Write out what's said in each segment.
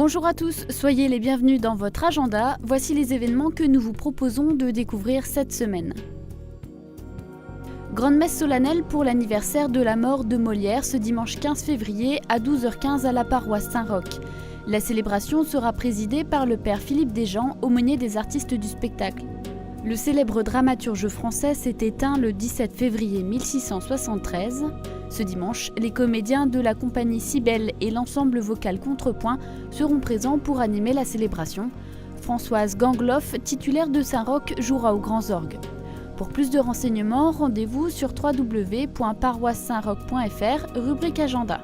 Bonjour à tous, soyez les bienvenus dans votre agenda. Voici les événements que nous vous proposons de découvrir cette semaine. Grande messe solennelle pour l'anniversaire de la mort de Molière ce dimanche 15 février à 12h15 à la paroisse Saint-Roch. La célébration sera présidée par le père Philippe Desjean, aumônier des artistes du spectacle. Le célèbre dramaturge français s'est éteint le 17 février 1673. Ce dimanche, les comédiens de la compagnie Cybèle et l'ensemble vocal Contrepoint seront présents pour animer la célébration. Françoise Gangloff, titulaire de Saint-Roch, jouera aux grands orgues. Pour plus de renseignements, rendez-vous sur www.paroissesaintroch.fr, rubrique agenda.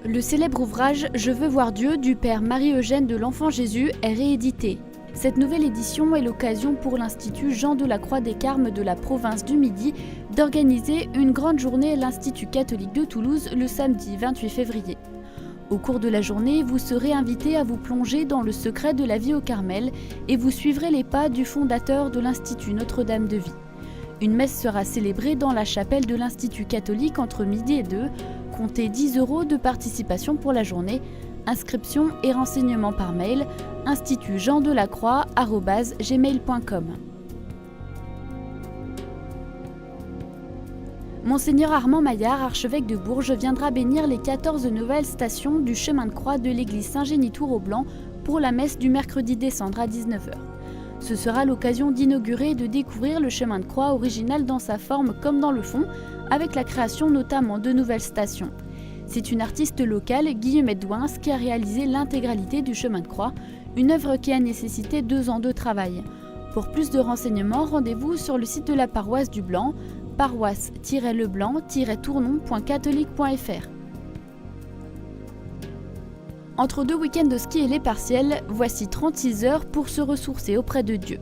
Le célèbre ouvrage « Je veux voir Dieu » du père Marie-Eugène de l'Enfant Jésus est réédité. Cette nouvelle édition est l'occasion pour l'Institut Jean de la Croix des Carmes de la province du Midi d'organiser une grande journée à l'Institut catholique de Toulouse le samedi 28 février. Au cours de la journée, vous serez invité à vous plonger dans le secret de la vie au Carmel et vous suivrez les pas du fondateur de l'Institut Notre-Dame de Vie. Une messe sera célébrée dans la chapelle de l'Institut catholique entre midi et 2. Comptez 10 € de participation pour la journée. Inscription et renseignements par mail institutjeandelacroix@gmail.com. Monseigneur Armand Maillard, archevêque de Bourges, viendra bénir les 14 nouvelles stations du chemin de croix de l'église Saint-Génie-Tour au Blanc pour la messe du mercredi décembre à 19h. Ce sera l'occasion d'inaugurer et de découvrir le chemin de croix original dans sa forme comme dans le fond, avec la création notamment de nouvelles stations. C'est une artiste locale, Guillemette Douins, qui a réalisé l'intégralité du chemin de croix, une œuvre qui a nécessité 2 ans de travail. Pour plus de renseignements, rendez-vous sur le site de la paroisse du Blanc, paroisse-leblanc-tournon.catholique.fr. Entre 2 week-ends de ski et les partiels, voici 36 heures pour se ressourcer auprès de Dieu.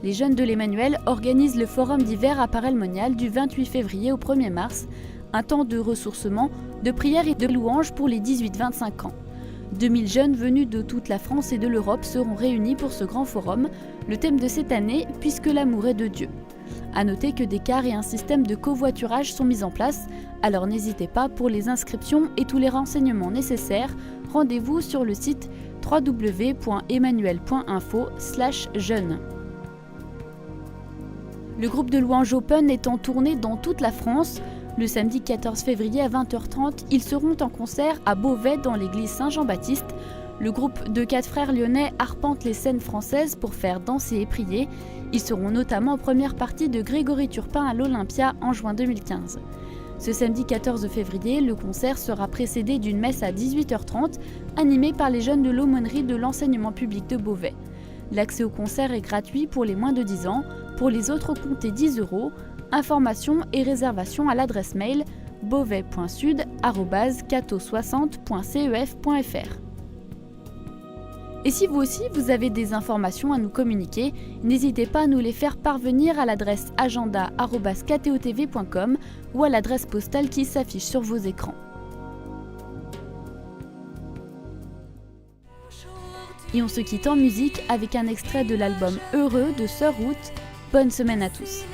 Les jeunes de l'Emmanuel organisent le forum d'hiver à Paray-le-Monial du 28 février au 1er mars, un temps de ressourcement, de prière et de louange pour les 18-25 ans. 2000 jeunes venus de toute la France et de l'Europe seront réunis pour ce grand forum, le thème de cette année, puisque l'amour est de Dieu. A noter que des cars et un système de covoiturage sont mis en place, alors n'hésitez pas pour les inscriptions et tous les renseignements nécessaires, rendez-vous sur le site www.emmanuel.info/jeunes. Le groupe de louanges Open est en tournée dans toute la France. Le samedi 14 février à 20h30, ils seront en concert à Beauvais dans l'église Saint-Jean-Baptiste. Le groupe de 4 frères lyonnais arpente les scènes françaises pour faire danser et prier. Ils seront notamment en première partie de Grégory Turpin à l'Olympia en juin 2015. Ce samedi 14 février, le concert sera précédé d'une messe à 18h30, animée par les jeunes de l'aumônerie de l'enseignement public de Beauvais. L'accès au concert est gratuit pour les moins de 10 ans. Pour les autres, comptez 10 €. Informations et réservations à l'adresse mail beauvais.sud@cato60.cef.fr. Et si vous aussi vous avez des informations à nous communiquer, n'hésitez pas à nous les faire parvenir à l'adresse agenda@ktotv.com ou à l'adresse postale qui s'affiche sur vos écrans. Et on se quitte en musique avec un extrait de l'album Heureux de Sœur Ruth. Bonne semaine à tous.